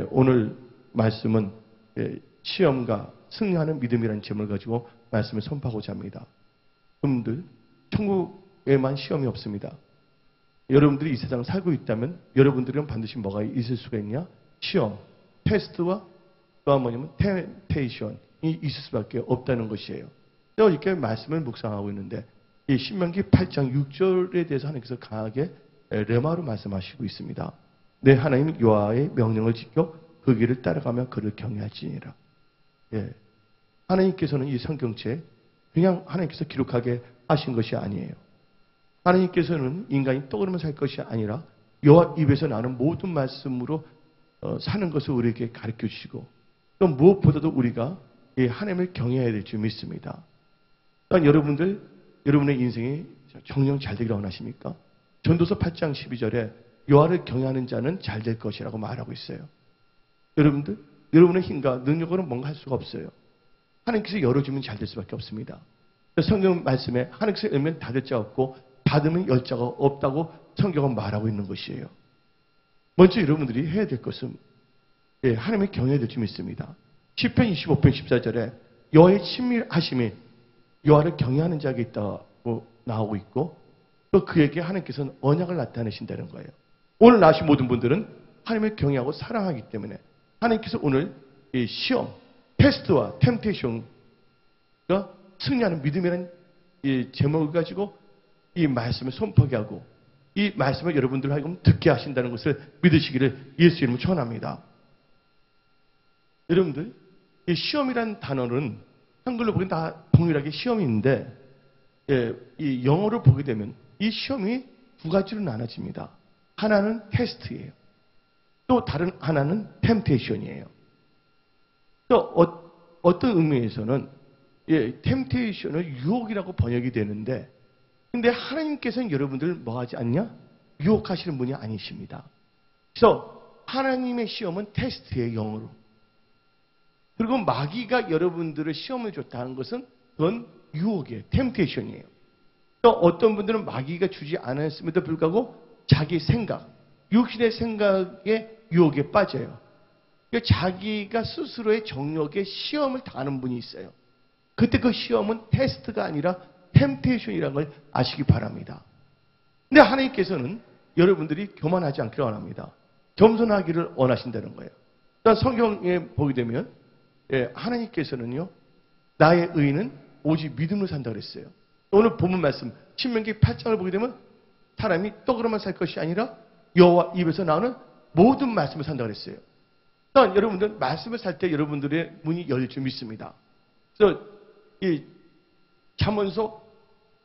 오늘 말씀은 시험과 승리하는 믿음이라는 제목을 가지고 말씀을 선포하고자 합니다. 여러분들, 천국에만 시험이 없습니다. 여러분들이 이 세상을 살고 있다면 여러분들은 반드시 뭐가 있을 수가 있냐? 시험, 테스트와 또 한 뭐냐면 템테이션이 있을 수밖에 없다는 것이에요. 제가 이렇게 말씀을 묵상하고 있는데 이 신명기 8장 6절에 대해서 하나님께서 강하게 레마로 말씀하시고 있습니다. 내 하나님 여호와의 명령을 지켜 그 길을 따라가며 그를 경외할지니라. 하나님께서는 이 성경책 그냥 하나님께서 기록하게 하신 것이 아니에요. 하나님께서는 인간이 떡으로만 살 것이 아니라 여호와 입에서 나는 모든 말씀으로 사는 것을 우리에게 가르쳐 주시고 또 무엇보다도 우리가 이 하나님을 경외해야 될 줄 믿습니다. 또한 여러분의 인생이 정령 잘 되기를 원하십니까? 전도서 8장 12절에 여호와를 경외하는 자는 잘 될 것이라고 말하고 있어요. 여러분들, 여러분의 힘과 능력으로는 뭔가 할 수가 없어요. 하나님께서 열어주면 잘 될 수밖에 없습니다. 성경 말씀에 하나님께서 열면 닫을 자가 없고 닫으면 열 자가 없다고 성경은 말하고 있는 것이에요. 먼저 여러분들이 해야 될 것은 하나님의 경외해야 될 줄 믿습니다. 시편 25편 14절에 여호와의 친밀하심이 여호와를 경외하는 자에게 있다고 나오고 있고 또 그에게 하나님께서는 언약을 나타내신다는 거예요. 오늘 나오신 모든 분들은 하나님을 경외하고 사랑하기 때문에 하나님께서 오늘 이 시험, 테스트와 템테이션과 승리하는 믿음이라는 이 제목을 가지고 이 말씀을 선포하게 하고 이 말씀을 여러분들 하여금 듣게 하신다는 것을 믿으시기를 예수 이름으로 축원합니다. 여러분들, 이 시험이라는 단어는 한글로 보기엔 다 동일하게 시험인데 이 영어로 보게 되면 이 시험이 두 가지로 나눠집니다. 하나는 테스트예요. 또 다른 하나는 템테이션이에요. 또 어떤 의미에서는 템테이션은 유혹이라고 번역이 되는데 근데 하나님께서는 여러분들을 뭐 하지 않냐? 유혹하시는 분이 아니십니다. 그래서 하나님의 시험은 테스트예요, 영어로. 그리고 마귀가 여러분들을 시험을 줬다는 것은 그건 유혹이에요. 템테이션이에요. 또 어떤 분들은 마귀가 주지 않았음에도 불구하고 자기 생각, 육신의 생각에 유혹에 빠져요. 그러니까 자기가 스스로의 정욕에 시험을 당하는 분이 있어요. 그때 그 시험은 테스트가 아니라 템테이션이라는 걸 아시기 바랍니다. 근데 하나님께서는 여러분들이 교만하지 않기를 원합니다. 겸손하기를 원하신다는 거예요. 일단 성경에 보게 되면 하나님께서는요, 나의 의인은 오직 믿음으로 산다고 그랬어요. 오늘 본문 말씀 신명기 8장을 보게 되면 사람이 떡으로만 살 것이 아니라 여호와 입에서 나오는 모든 말씀을 산다고 그랬어요. 일단 여러분들 말씀을 살 때 여러분들의 문이 열릴 줄 믿습니다. 그래서 이 잠언서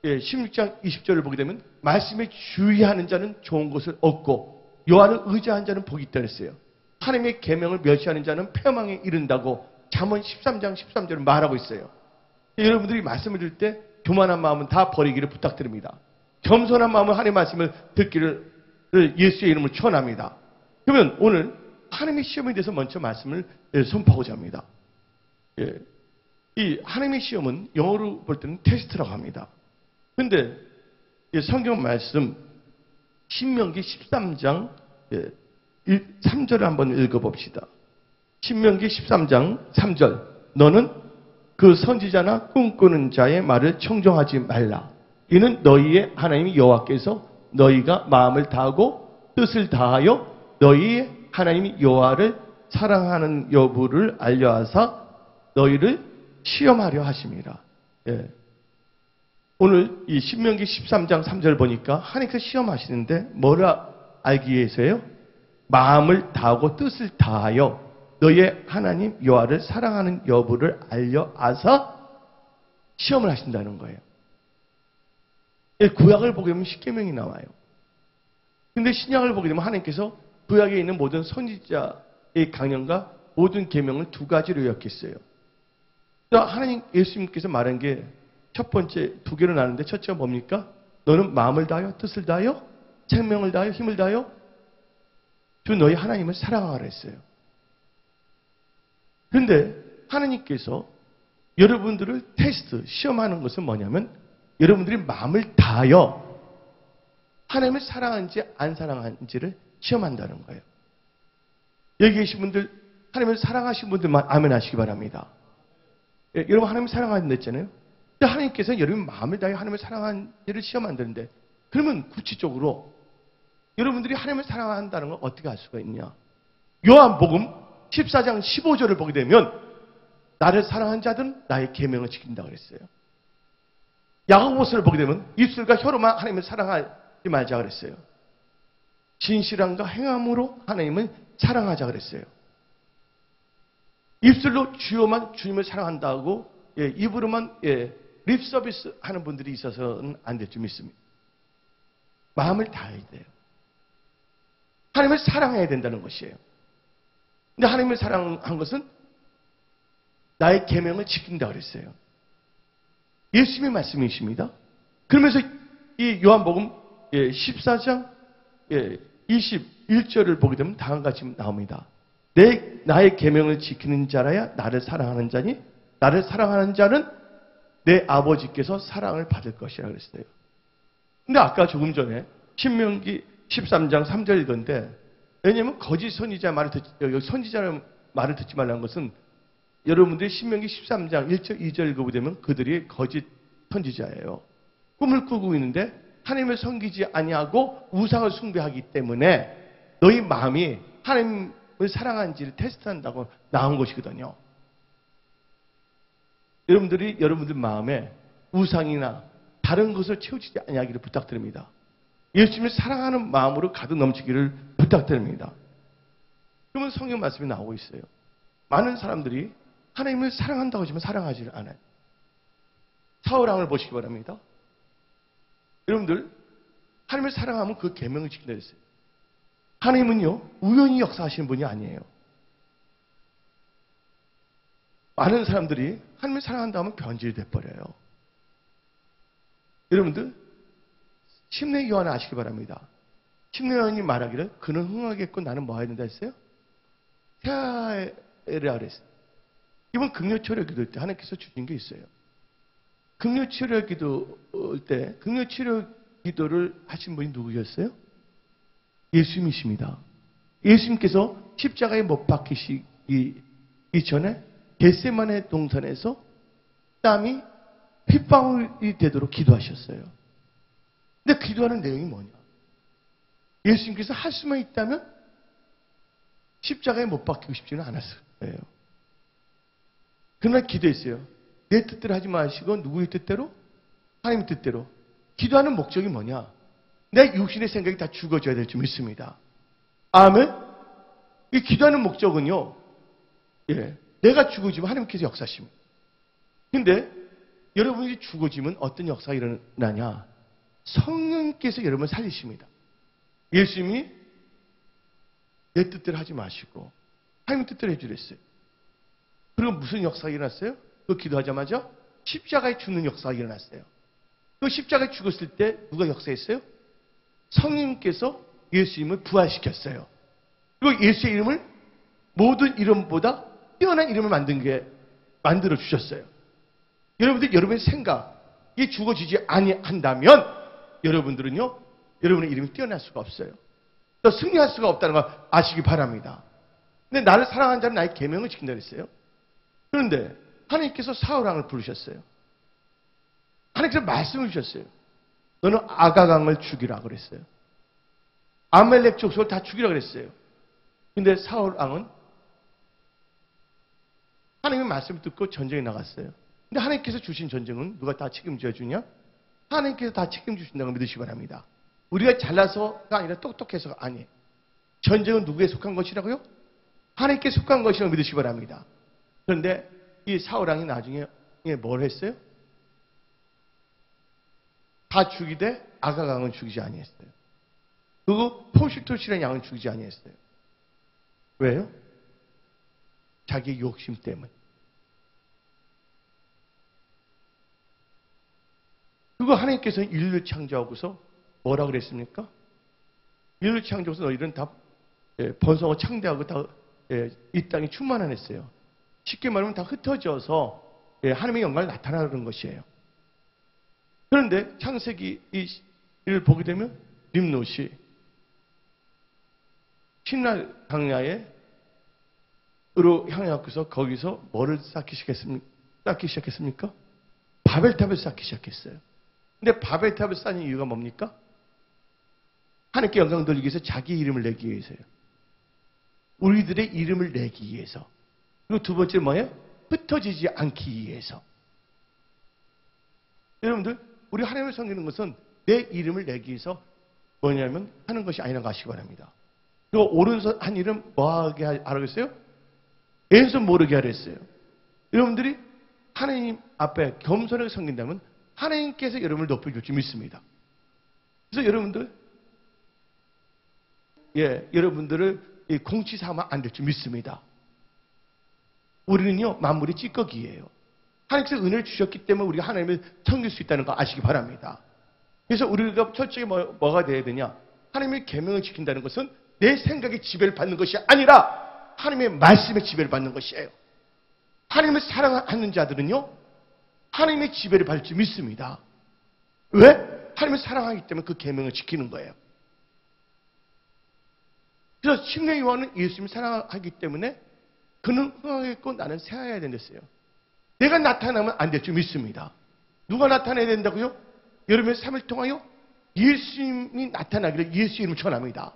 16장 20절을 보게 되면 말씀에 주의하는 자는 좋은 것을 얻고 여호와를 의지하는 자는 복이 있다 그랬어요. 하나님의 계명을 멸시하는 자는 패망에 이른다고 잠언 13장 13절을 말하고 있어요. 여러분들이 말씀을 들을 때 교만한 마음은 다 버리기를 부탁드립니다. 겸손한 마음은 하나님의 말씀을 듣기를 예수의 이름으로 축원합니다. 그러면 오늘 하나님의 시험에 대해서 먼저 말씀을 선포하고자 합니다. 이 하나님의 시험은 영어로 볼 때는 테스트라고 합니다. 그런데 성경 말씀 신명기 13장 3절을 한번 읽어봅시다. 신명기 13장 3절 너는 그 선지자나 꿈꾸는 자의 말을 청종하지 말라. 이는 너희의 하나님 여호와께서 너희가 마음을 다하고 뜻을 다하여 너희의 하나님 여호와를 사랑하는 여부를 알려하사 너희를 시험하려 하심이라. 오늘 이 신명기 13장 3절 보니까 하나님께서 시험하시는데 뭐라 알기 위해서요? 마음을 다하고 뜻을 다하여 너희의 하나님 여호와를 사랑하는 여부를 알려아사 시험을 하신다는 거예요. 구약을 보게 되면 십계명이 나와요. 근데 신약을 보게 되면 하나님께서 구약에 있는 모든 선지자의 강령과 모든 계명을 두 가지로 요약했어요. 하나님 예수님께서 말한 게 첫 번째 두 개로 나누는데 첫째가 뭡니까? 너는 마음을 다하여 뜻을 다하여 생명을 다하여 힘을 다하여 주 너희 하나님을 사랑하라 했어요. 그런데 하나님께서 여러분들을 테스트, 시험하는 것은 뭐냐면 여러분들이 마음을 다하여 하나님을 사랑하는지 안 사랑하는지를 시험한다는 거예요. 여기 계신 분들, 하나님을 사랑하신 분들만 아멘 하시기 바랍니다. 예, 여러분 하나님을 사랑한다 했잖아요. 근데 하나님께서 여러분 마음을 다해 하나님을 사랑하는지를 시험한다는데, 그러면 구체적으로 여러분들이 하나님을 사랑한다는 걸 어떻게 알 수가 있냐? 요한복음 14장 15절을 보게 되면 나를 사랑한 자들은 나의 계명을 지킨다고 그랬어요. 야고보서를 보게 되면 입술과 혀로만 하나님을 사랑하지 말자 그랬어요. 진실함과 행함으로 하나님을 사랑하자 그랬어요. 입술로 주여만 주님을 사랑한다고 입으로만 립 서비스 하는 분들이 있어서는 안 될 줄 믿습니다. 마음을 다해야 돼요. 하나님을 사랑해야 된다는 것이에요. 근데 하나님을 사랑한 것은 나의 계명을 지킨다 그랬어요. 예수님의 말씀이십니다. 그러면서 이 요한복음 14장 21절을 보게 되면 다음과 같이 나옵니다. 나의 계명을 지키는 자라야 나를 사랑하는 자니 나를 사랑하는 자는 내 아버지께서 사랑을 받을 것이라 그랬어요. 근데 아까 조금 전에 신명기 13장 3절 읽었는데, 왜냐하면 거짓 선지자 말을 선지자의 말을 듣지 말라는 것은 여러분들이 신명기 13장 1절 2절 읽어보게 되면 그들이 거짓 선지자예요. 꿈을 꾸고 있는데 하나님을 섬기지 아니하고 우상을 숭배하기 때문에 너희 마음이 하나님을 사랑하는지를 테스트한다고 나온 것이거든요. 여러분들이 여러분들 마음에 우상이나 다른 것을 채우지 아니하기를 부탁드립니다. 예수님을 사랑하는 마음으로 가득 넘치기를 부탁드립니다. 그러면 성경 말씀이 나오고 있어요. 많은 사람들이 하나님을 사랑한다고 하지만 사랑하지 않아요. 사울왕을 보시기 바랍니다. 여러분들 하나님을 사랑하면 그 계명을 지킨다 했어요. 하나님은요 우연히 역사하시는 분이 아니에요. 많은 사람들이 하나님을 사랑한다 하면 변질돼 버려요. 여러분들 침례 요한 아시기 바랍니다. 침례 요한이 말하기를 그는 흥하겠고 나는 뭐 해야 된다 했어요? 태아에라 그랬어요. 이번 긍휼치료 기도할 때 하나님께서 주신 게 있어요. 긍휼치료 기도할 때 긍휼치료 기도를 하신 분이 누구였어요? 예수님이십니다. 예수님께서 십자가에 못 박히시기 이전에 겟세마네 동산에서 땀이 핏방울이 되도록 기도하셨어요. 근데 기도하는 내용이 뭐냐? 예수님께서 할 수만 있다면 십자가에 못 박히고 싶지는 않았을 거예요. 그러나 기도했어요. 내 뜻대로 하지 마시고 누구의 뜻대로? 하나님의 뜻대로. 기도하는 목적이 뭐냐? 내 육신의 생각이 다 죽어져야 될 줄 믿습니다. 아멘? 이 기도하는 목적은요. 내가 죽어지면 하나님께서 역사하십니다. 근데 여러분이 죽어지면 어떤 역사가 일어나냐? 성령께서 여러분을 살리십니다. 예수님이 내 뜻대로 하지 마시고 하나님 뜻대로 해주랬어요. 그리고 무슨 역사가 일어났어요? 그 기도하자마자 십자가에 죽는 역사가 일어났어요. 그 십자가에 죽었을 때 누가 역사했어요? 성령님께서 예수님을 부활시켰어요. 그리고 예수의 이름을 모든 이름보다 뛰어난 이름을 만들어 주셨어요. 여러분들 여러분의 생각이 죽어지지 아니한다면 여러분들은요, 여러분의 이름이 뛰어날 수가 없어요. 또 승리할 수가 없다는 걸 아시기 바랍니다. 근데 나를 사랑하는 자는 나의 계명을 지킨다 그랬어요. 그런데 하나님께서 사울왕을 부르셨어요. 하나님께서 말씀을 주셨어요. 너는 아가강을 죽이라 그랬어요. 아말렉 족속을 다 죽이라 그랬어요. 근데 사울왕은 하나님의 말씀을 듣고 전쟁에 나갔어요. 근데 하나님께서 주신 전쟁은 누가 다 책임져 주냐? 하나님께서 다 책임주신다고 믿으시기 바랍니다. 우리가 잘나서가 아니라 똑똑해서가 아니에요. 전쟁은 누구에 속한 것이라고요? 하나님께 속한 것이라고 믿으시기 바랍니다. 그런데 이 사울왕이 나중에 뭘 했어요? 다 죽이되 아가강은 죽이지 아니했어요. 그리고 포시토시라는 양은 죽이지 아니했어요. 왜요? 자기 욕심 때문에. 그리고 하나님께서 인류를 창조하고서 뭐라 그랬습니까? 인류를 창조해서 너희들은 다 번성을 창대하고 다 이 땅이 충만하냈어요. 쉽게 말하면 다 흩어져서 하나님의 영광을 나타나는 것이에요. 그런데 창세기 이를 보게 되면 림롯이 신라 강야에 향해갖고서 거기서 뭐를 쌓기 시작했습니까? 바벨탑을 쌓기 시작했어요. 근데 바벨탑을 쌓는 이유가 뭡니까? 하나님께 영광 돌리기 위해서 자기 이름을 내기 위해서요. 우리들의 이름을 내기 위해서. 그리고 두 번째 뭐예요? 흩어지지 않기 위해서. 여러분들, 우리 하나님을 섬기는 것은 내 이름을 내기 위해서 뭐냐면 하는 것이 아니라는 거 아시기 바랍니다. 그리고 오른손 한 이름 뭐하게 하라겠어요? 왼손 모르게 하라 했어요. 여러분들이 하나님 앞에 겸손하게 섬긴다면 하나님께서 여러분을 높여줄 줄 믿습니다. 그래서 여러분들, 여러분들을 공치 삼아 안 될 줄 믿습니다. 우리는요, 만물의 찌꺼기예요. 하나님께서 은혜를 주셨기 때문에 우리가 하나님을 섬길 수 있다는 거 아시기 바랍니다. 그래서 우리가 철저히 뭐가 돼야 되냐? 하나님의 계명을 지킨다는 것은 내 생각의 지배를 받는 것이 아니라 하나님의 말씀의 지배를 받는 것이에요. 하나님을 사랑하는 자들은요, 하나님의 지배를 받을 줄 믿습니다. 왜? 하나님을 사랑하기 때문에 그 계명을 지키는 거예요. 그래서 침례 요한은 예수님을 사랑하기 때문에 그는 흥하겠고 나는 새하여야 된댔어요. 내가 나타나면 안 될 줄 믿습니다. 누가 나타나야 된다고요? 여러분의 삶을 통하여 예수님이 나타나기를 예수 이름을 전합니다.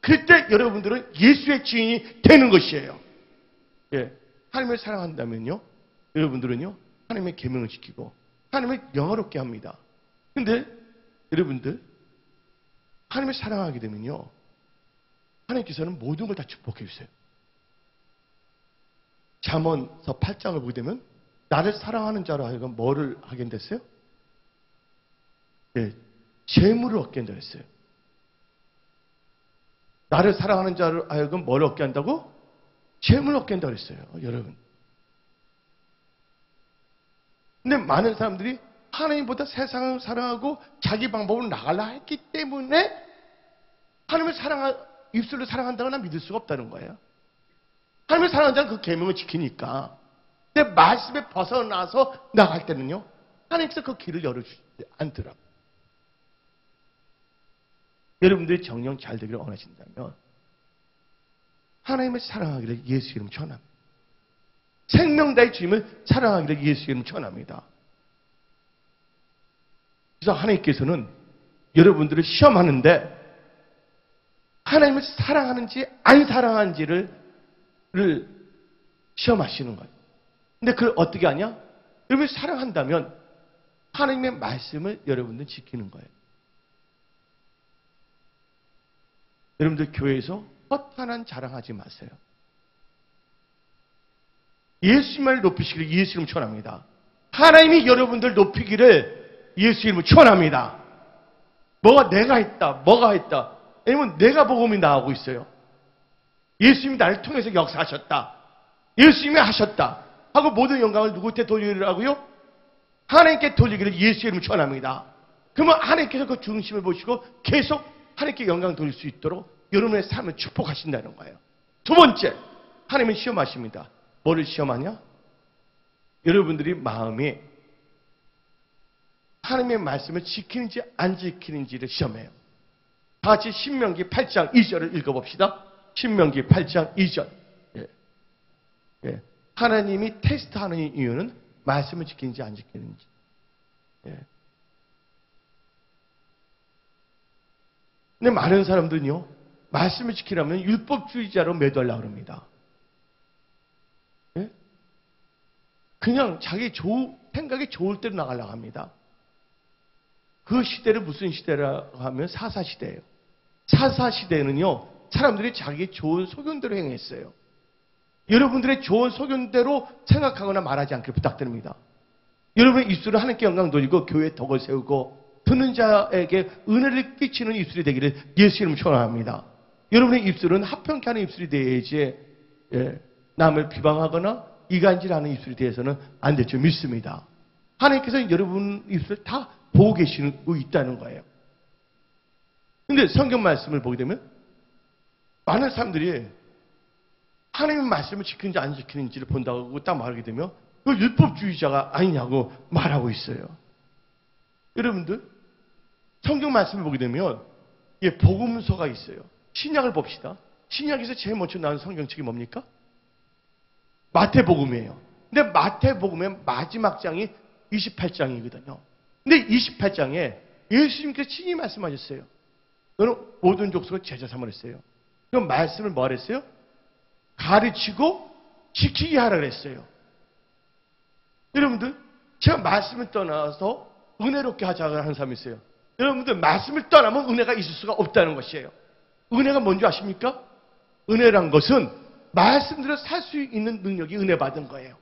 그때 여러분들은 예수의 증인이 되는 것이에요. 하나님을 사랑한다면요, 여러분들은요, 하나님의 계명을 지키고 하나님을 영화롭게 합니다. 근데 여러분들, 하나님을 사랑하게 되면요, 하나님께서는 모든 걸 다 축복해 주세요. 잠언서 8장을 보게 되면 나를 사랑하는 자로 하여금 뭐를 하게 됐어요? 재물을 얻게 한다 했어요. 나를 사랑하는 자로 하여금 뭘 얻게 한다고? 재물을 얻게 한다고 했어요. 여러분. 근데 많은 사람들이 하나님보다 세상을 사랑하고 자기 방법으로 나가려 했기 때문에 하나님을 입술로 사랑한다거나 믿을 수가 없다는 거예요. 하나님을 사랑하는 자는 그 계명을 지키니까. 근데 말씀에 벗어나서 나갈 때는요, 하나님께서 그 길을 열어주지 않더라고요. 여러분들이 정령 잘 되기를 원하신다면 하나님을 사랑하기를 예수 이름 전합니다. 생명 다의 주님을 사랑하기를 예수 이름 전합니다. 그래서 하나님께서는 여러분들을 시험하는데 하나님을 사랑하는지 안 사랑하는지를 시험하시는 거예요. 근데 그걸 어떻게 하냐? 여러분을 사랑한다면 하나님의 말씀을 여러분들 지키는 거예요. 여러분들 교회에서 허탄한 자랑하지 마세요. 예수님을 높이시기를 예수 이름 축원합니다. 하나님이 여러분들 높이기를 예수 이름을 축원합니다. 내가 했다. 아니면 내가 복음이 나오고 있어요. 예수님이 나를 통해서 역사하셨다. 예수님이 하셨다. 하고 모든 영광을 누구한테 돌리라고요? 하나님께 돌리기를 예수 이름을 축원합니다. 그러면 하나님께서 그 중심을 보시고 계속 하나님께 영광 돌릴 수 있도록 여러분의 삶을 축복하신다는 거예요. 두 번째, 하나님은 시험하십니다. 뭐를 시험하냐? 여러분들이 마음이 하나님의 말씀을 지키는지 안 지키는지를 시험해요. 다 같이 신명기 8장 2절을 읽어봅시다. 신명기 8장 2절. 하나님이 테스트하는 이유는 말씀을 지키는지 안 지키는지. 근데 많은 사람들은요, 말씀을 지키려면 율법주의자로 매도하려고 합니다. 그냥 자기 생각이 좋을 대로 나가려고 합니다. 그 시대를 무슨 시대라고 하면 사사시대예요. 사사시대는요, 사람들이 자기 좋은 소견대로 행했어요. 여러분들의 좋은 소견대로 생각하거나 말하지 않기를 부탁드립니다. 여러분의 입술을 하나님께 영광 돌리고 교회에 덕을 세우고 듣는 자에게 은혜를 끼치는 입술이 되기를 예수 이름으로 축원합니다. 여러분의 입술은 합평케 하는 입술이 되어야지 남을 비방하거나 이간질하는 입술이 되어서는 안 될 줄 믿습니다. 하나님께서 여러분 입술을 다 보고 계시고 있다는 거예요. 근데 성경 말씀을 보게 되면 많은 사람들이 하나님의 말씀을 지키는지 안 지키는지를 본다고 딱 말하게 되면 그 율법주의자가 아니냐고 말하고 있어요. 여러분들, 성경 말씀을 보게 되면 복음서가 있어요. 신약을 봅시다. 신약에서 제일 먼저 나온 성경책이 뭡니까? 마태복음이에요. 근데 마태복음의 마지막 장이 28장이거든요. 근데 28장에 예수님께서 친히 말씀하셨어요. 너는 모든 족속을 제자 삼으랬어요. 그럼 말씀을 뭐 하랬어요? 가르치고 지키게 하라 그랬어요. 여러분들, 제가 말씀을 떠나서 은혜롭게 하자고 하는 사람이 있어요. 여러분들, 말씀을 떠나면 은혜가 있을 수가 없다는 것이에요. 은혜가 뭔지 아십니까? 은혜란 것은 말씀대로 살 수 있는 능력이 은혜 받은 거예요.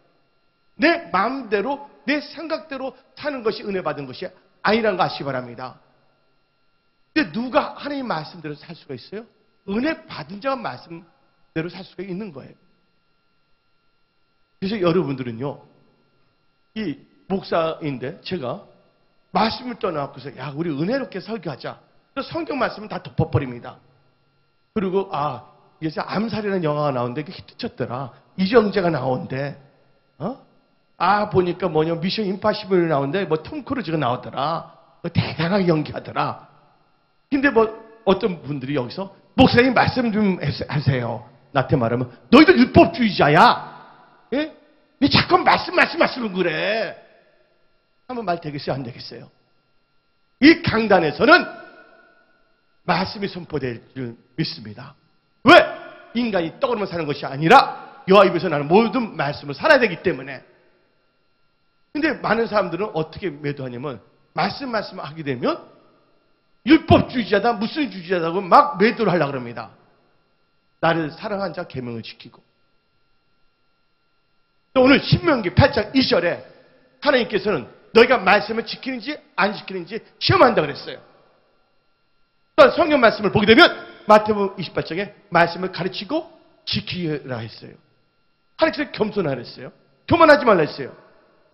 내 마음대로, 내 생각대로 사는 것이 은혜 받은 것이 아니라는 거 아시기 바랍니다. 근데 누가 하나님 말씀대로 살 수가 있어요? 은혜 받은 자가 말씀대로 살 수가 있는 거예요. 그래서 여러분들은요, 이 목사인데 제가 말씀을 떠나고서 야, 우리 은혜롭게 설교하자. 그래서 성경 말씀은 다 덮어버립니다. 그리고 이제 암살이라는 영화가 나오는데 그게 히트쳤더라. 이정재가 나오는데 보니까 미션 임파시블이 나오는데 톰 크루즈가 나오더라. 대단하게 연기하더라. 근데 어떤 분들이 여기서 목사님 말씀 좀 하세요. 나한테 말하면 너희들 율법주의자야. 예? 니 자꾸 말씀을 그래. 하면 말 되겠어요? 안 되겠어요? 이 강단에서는 말씀이 선포될 줄 믿습니다. 왜? 인간이 떡으로만 사는 것이 아니라 여호와 입에서 나는 모든 말씀을 살아야 되기 때문에. 근데 많은 사람들은 어떻게 매도하냐면 말씀을 하게 되면 율법주의자다, 무슨 주의자다고 막 매도를 하려고 합니다. 나를 사랑한 자 계명을 지키고. 또 오늘 신명기 8장 2절에 하나님께서는 너희가 말씀을 지키는지 안 지키는지 시험한다 그랬어요. 또 성경 말씀을 보게 되면 마태복음 28장에 말씀을 가르치고 지키라 했어요. 하나님께서 겸손하라 했어요. 교만하지 말라 했어요.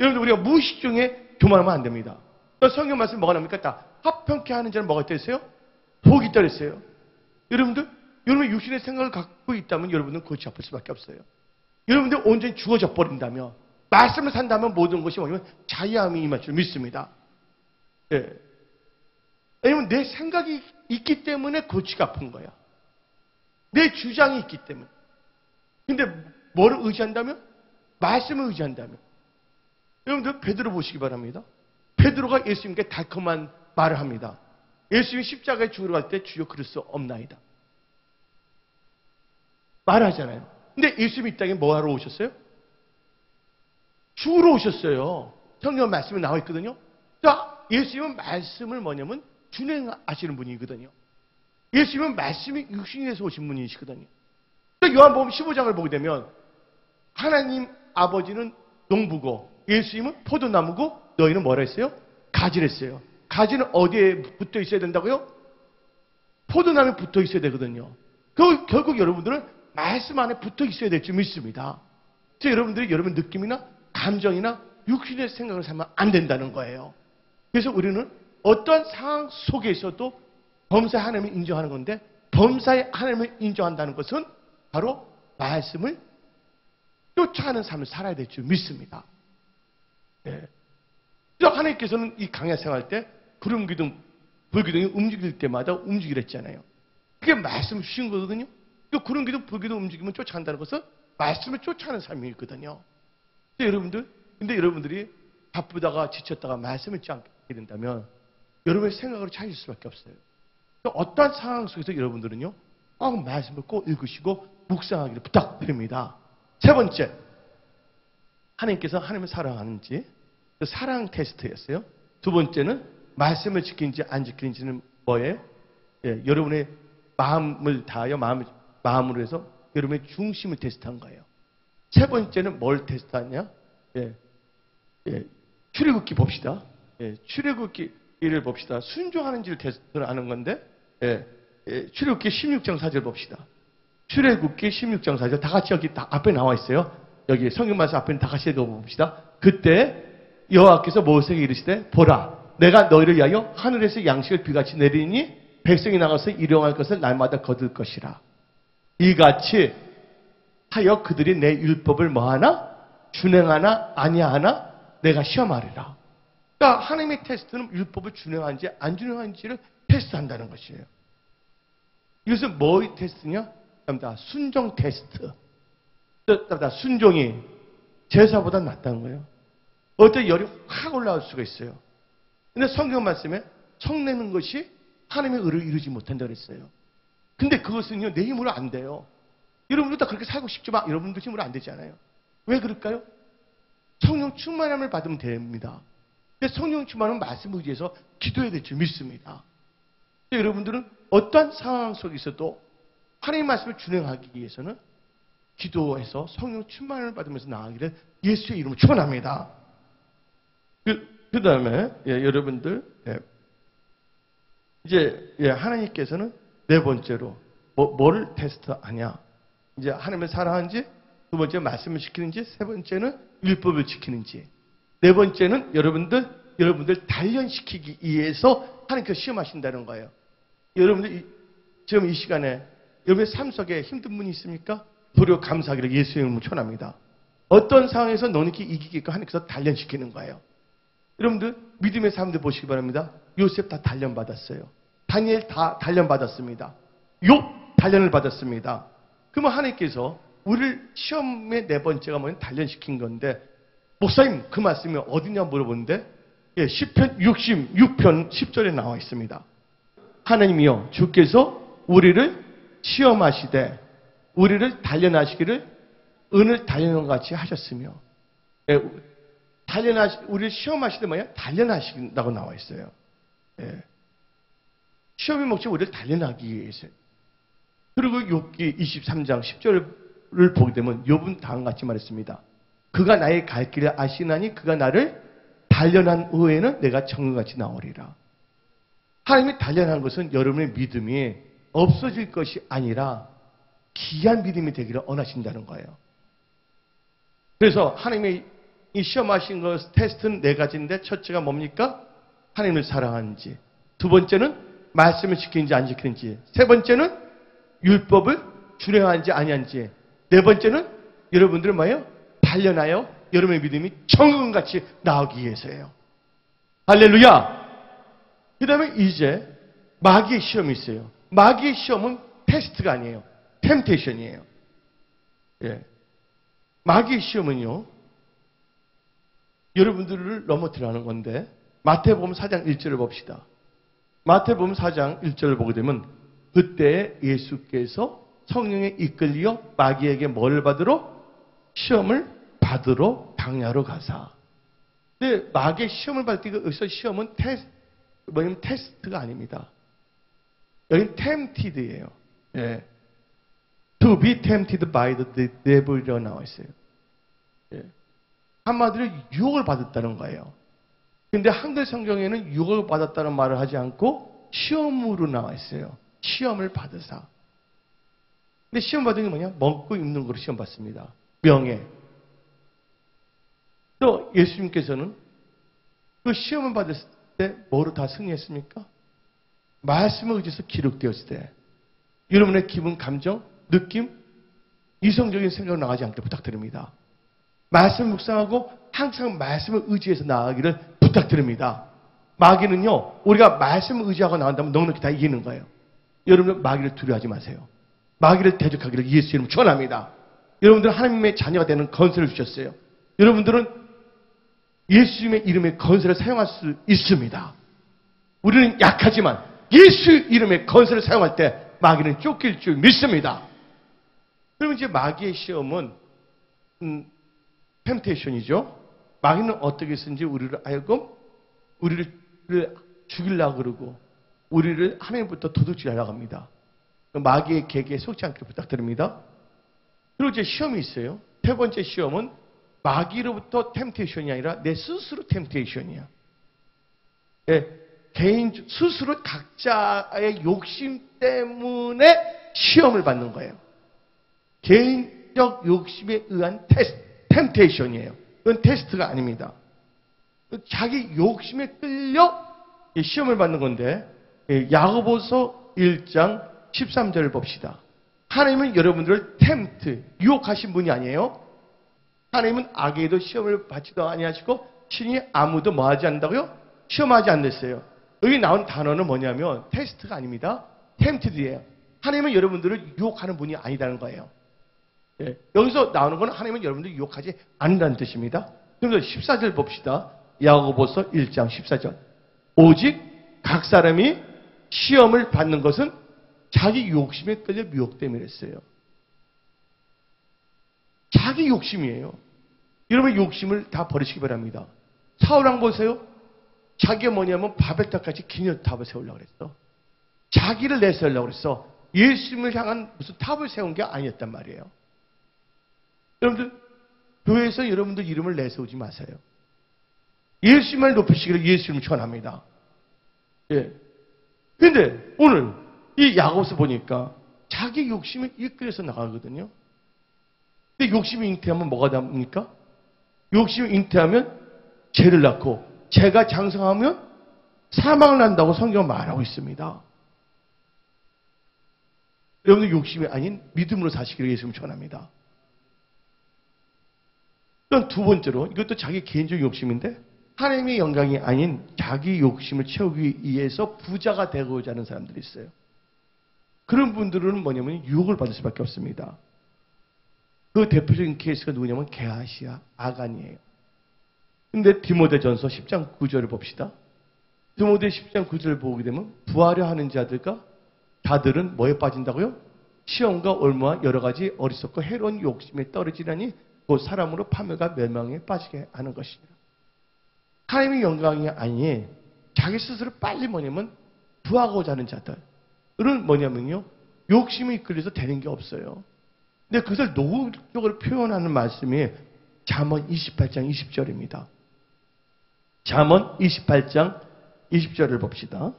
여러분들, 우리가 무의식 중에 교만하면 안 됩니다. 또 성경 말씀 뭐가 나옵니까? 다 합평케 하는 자는 뭐가 있다 했어요? 복이 있다 그랬어요. 여러분들, 여러분이 육신의 생각을 갖고 있다면 여러분은 골치 아플 수밖에 없어요. 여러분들 온전히 죽어져 버린다면, 말씀을 산다면 모든 것이 뭐냐면 자유함이 임할 줄 믿습니다. 예. 왜냐면 내 생각이 있기 때문에 골치가 아픈 거야. 내 주장이 있기 때문에. 근데 뭐를 의지한다면? 말씀을 의지한다면. 여러분들, 베드로 보시기 바랍니다. 베드로가 예수님께 달콤한 말을 합니다. 예수님이 십자가에 죽으러 갈 때 주여 그럴 수 없나이다. 말하잖아요. 근데 예수님이 이 땅에 뭐 하러 오셨어요? 죽으러 오셨어요. 성경 말씀에 나와 있거든요. 자, 예수님은 말씀을 뭐냐면 준행하시는 분이거든요. 예수님은 말씀이 육신에서 오신 분이시거든요. 요한복음 15장을 보게 되면 하나님 아버지는 농부고 예수님은 포도나무고 너희는 뭐라 했어요? 가지랬어요. 가지는 어디에 붙어 있어야 된다고요? 포도나무에 붙어 있어야 되거든요. 결국 여러분들은 말씀 안에 붙어 있어야 될 줄 믿습니다. 그래서 여러분들이 여러분 느낌이나 감정이나 육신의 생각을 살면 안 된다는 거예요. 그래서 우리는 어떤 상황 속에서도 범사의 하나님을 인정하는 건데, 범사의 하나님을 인정한다는 것은 바로 말씀을 쫓아가는 삶을 살아야 될 줄 믿습니다. 네. 그래서 하나님께서는 이 강야 생활 때 구름 기둥, 불 기둥이 움직일 때마다 움직이랬잖아요. 그게 말씀을 주신 거거든요. 그 구름 기둥, 불 기둥 움직이면 쫓아간다는 것은 말씀을 쫓아가는 삶이거든요. 근데 여러분들이 바쁘다가 지쳤다가 말씀을 잊지 않게 된다면 여러분의 생각으로 차질 수밖에 없어요. 어떠한 상황 속에서 여러분들은요, 말씀을 꼭 읽으시고 묵상하기를 부탁드립니다. 세 번째, 하나님께서 하나님을 사랑하는지 사랑 테스트였어요. 두 번째는 말씀을 지키는지 안 지키는지는 뭐예요? 여러분의 마음을 다하여 마음으로 해서 여러분의 중심을 테스트한 거예요. 세 번째는 뭘 테스트하냐? 출애굽기 봅시다. 출애굽기를 봅시다. 순종하는지를 테스트를 하는 건데, 출애굽기 16장 4절 봅시다. 출애굽기 16장 4절 다 같이 여기 다 앞에 나와 있어요. 여기 성경 말씀 앞에 다 같이 읽어봅시다. 그때 여호와께서 모세에게 이르시되 보라, 내가 너희를 위하여 하늘에서 양식을 비같이 내리니 백성이 나가서 일용할 것을 날마다 거둘 것이라. 이같이 하여 그들이 내 율법을 뭐하나? 준행하나 아니하나? 내가 시험하리라. 그러니까 하나님의 테스트는 율법을 준행하는지 안 준행하는지를 테스트한다는 것이에요. 이것은 뭐의 테스트냐? 순종 테스트. 순종이 제사보다 낫다는 거예요. 어때 열이 확 올라올 수가 있어요. 근데 성경 말씀에 성내는 것이 하나님의 의를 이루지 못한다고 그랬어요. 근데 그것은요, 내 힘으로 안 돼요. 여러분도 다 그렇게 살고 싶지만 여러분도 힘으로 안 되잖아요. 왜 그럴까요? 성령 충만함을 받으면 됩니다. 근데 성령 충만은 말씀을 의지해서 기도해야 될 줄 믿습니다. 여러분들은 어떠한 상황 속에 있어도 하나님의 말씀을 준행하기 위해서는 기도해서 성령 충만을 받으면서 나아가기를 예수의 이름으로 축원합니다. 그 다음에 여러분들 이제 하나님께서는 네 번째로 뭐를 테스트하냐? 이제 하나님을 사랑하는지, 두 번째 말씀을 지키는지, 세 번째는 율법을 지키는지, 네 번째는 여러분들 단련시키기 위해서 하나님께서 시험하신다는 거예요. 여러분들 지금 이 시간에 여러분의 삶 속에 힘든 분이 있습니까? 도리어 감사하기를 예수의 이름으로 축원합니다. 어떤 상황에서 너네끼 이기게끔 하나님께서 단련시키는 거예요. 여러분들 믿음의 사람들 보시기 바랍니다. 요셉 다 단련받았어요. 다니엘 다 단련받았습니다. 욥 단련을 받았습니다. 그러면 하나님께서 우리를 시험의 네 번째가 뭐냐면 단련시킨 건데, 목사님 그 말씀이 어디냐 물어보는데 시편 66편 10절에 나와 있습니다. 하나님이여 주께서 우리를 시험하시되 우리를 단련하시기를 은을 단련한 것 같이 하셨으며, 우리를 시험하시되 뭐야? 단련하신다고 나와 있어요. 시험의 목적이 우리를 단련하기 위해서요. 그리고 욥기 23장 10절을 보게 되면 욥은 다음과 같이 말했습니다. 그가 나의 갈 길을 아시나니 그가 나를 단련한 후에는 내가 정금같이 나오리라. 하나님이 단련한 것은 여러분의 믿음이 없어질 것이 아니라 귀한 믿음이 되기를 원하신다는 거예요. 그래서 하나님의 이 시험하신 것 테스트는 네 가지인데, 첫째가 뭡니까? 하나님을 사랑하는지, 두 번째는 말씀을 지키는지 안 지키는지, 세 번째는 율법을 준행하는지 아니한지, 네 번째는 여러분들은 뭐예요? 단련하여 여러분의 믿음이 정금같이 나오기 위해서예요. 할렐루야! 그 다음에 이제 마귀의 시험이 있어요. 마귀의 시험은 테스트가 아니에요. 템테이션이에요. 마귀의 시험은요, 여러분들을 넘어뜨리는 건데, 마태복음 4장 1절을 봅시다. 마태복음 4장 1절을 보게 되면 그때 예수께서 성령에 이끌려 마귀에게 뭐를 받으러? 시험을 받으러 광야로 가사. 근데 마귀의 시험을 받을 때 여기서 시험은 테스트가 아닙니다. 여기는 tempted예요. To be tempted by the devil이라고 나와 있어요. 한마디로 유혹을 받았다는 거예요. 근데 한글 성경에는 유혹을 받았다는 말을 하지 않고 시험으로 나와 있어요. 시험을 받으사. 근데 시험 받은 게 뭐냐? 먹고 입는 거로 시험 받습니다. 명예. 또 예수님께서는 그 시험을 받았을 때 뭐로 다 승리했습니까? 말씀을 의지해서 기록되었을 때 여러분의 기분, 감정, 느낌, 이성적인 생각으로 나가지 않게 부탁드립니다. 말씀을 묵상하고 항상 말씀을 의지해서 나아가기를 부탁드립니다. 마귀는요, 우리가 말씀을 의지하고 나간다면 넉넉히 다 이기는 거예요. 여러분 마귀를 두려워하지 마세요. 마귀를 대적하기를 예수 이름으로 축원합니다. 여러분들은 하나님의 자녀가 되는 건설을 주셨어요. 여러분들은 예수님의 이름의 건설을 사용할 수 있습니다. 우리는 약하지만 예수 이름의 건설을 사용할 때 마귀는 쫓길 줄 믿습니다. 그러면 이제 마귀의 시험은 템테이션이죠. 마귀는 어떻게 쓰는지 우리를 하여금 우리를 죽이려고 그러고 우리를 하나님부터 도둑질하려고 합니다. 마귀의 계계에 속지 않기를 부탁드립니다. 그리고 이제 시험이 있어요. 세 번째 시험은 마귀로부터 템테이션이 아니라 내 스스로 템테이션이야. 개인 스스로 각자의 욕심 때문에 시험을 받는 거예요. 개인적 욕심에 의한 템테이션이에요. 그건 테스트가 아닙니다. 자기 욕심에 끌려 시험을 받는 건데, 야고보서 1장 13절을 봅시다. 하나님은 여러분들을 유혹하신 분이 아니에요. 하나님은 악에도 시험을 받지도 아니하시고 신이 아무도 뭐하지 않는다고요? 시험하지 않는댔어요. 여기 나온 단어는 뭐냐면 테스트가 아닙니다. 템티드예요. 하나님은 여러분들을 유혹하는 분이 아니다는 거예요. 예, 여기서 나오는 건 하나님은 여러분들 유혹하지 않는다는 뜻입니다. 그래서 14절 봅시다. 야고보서 1장 14절. 오직 각 사람이 시험을 받는 것은 자기 욕심에 끌려 미혹됨이라 했어요. 자기 욕심이에요. 여러분 욕심을 다 버리시기 바랍니다. 사울왕 보세요. 자기가 뭐냐면 바벨탑까지 긴 탑을 세우려고 그랬어. 자기를 내세우려고 그랬어. 예수님을 향한 무슨 탑을 세운 게 아니었단 말이에요. 여러분들 교회에서 여러분들 이름을 내세우지 마세요. 예수님을 높이시기를 예수님을 전합니다. 예. 근데 오늘 이 야고보서 보니까 자기 욕심에 이끌려서 나가거든요. 근데 욕심이 잉태하면 뭐가 됩니까? 욕심이 잉태하면 죄를 낳고 죄가 장성하면 사망을 난다고 성경은 말하고 있습니다. 여러분들 욕심이 아닌 믿음으로 사시기를 예수님 전합니다. 또 두 번째로 이것도 자기 개인적 욕심인데 하나님의 영광이 아닌 자기 욕심을 채우기 위해서 부자가 되고자 하는 사람들이 있어요. 그런 분들은 뭐냐면 유혹을 받을 수밖에 없습니다. 그 대표적인 케이스가 누구냐면 게하시야, 아간이에요. 근데 디모데전서 10장 9절을 봅시다. 디모데 10장 9절을 보게 되면 부하려 하는 자들과 자들은 뭐에 빠진다고요? 시험과 올무와 여러 가지 어리석고 해로운 욕심에 떨어지라니 그 사람으로 파멸과 멸망에 빠지게 하는 것이니라. 하나님의 영광이 아니 자기 스스로 빨리 뭐냐면 부하고자 하는 자들은 뭐냐면요. 욕심이 이끌려서 되는 게 없어요. 근데 그것을 노골적으로 표현하는 말씀이 잠언 28장 20절입니다. 잠언 28장 20절을 봅시다.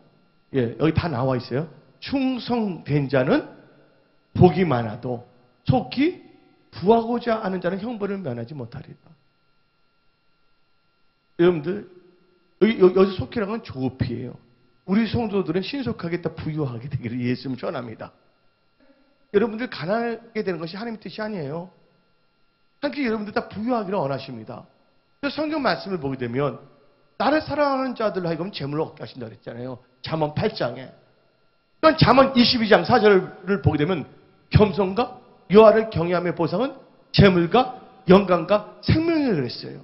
예, 여기 다 나와 있어요. 충성된 자는 복이 많아도 속히 부하고자 하는 자는 형벌을 면하지 못하리라. 여러분들 여기서 속히라는 건 조업이에요. 우리 성도들은 신속하게 다 부유하게 되기를 예수님 전합니다. 여러분들 가난하게 되는 것이 하나님의 뜻이 아니에요. 하나님께 여러분들 다 부유하기를 원하십니다. 그래서 성경 말씀을 보게 되면 나를 사랑하는 자들로 하여금 재물을 얻게 하신다고 그랬잖아요. 잠언 8장에. 그러니까 잠언 22장 4절을 보게 되면 겸손과 여호와를 경외함의 보상은 재물과 영광과 생명이라고 그랬어요.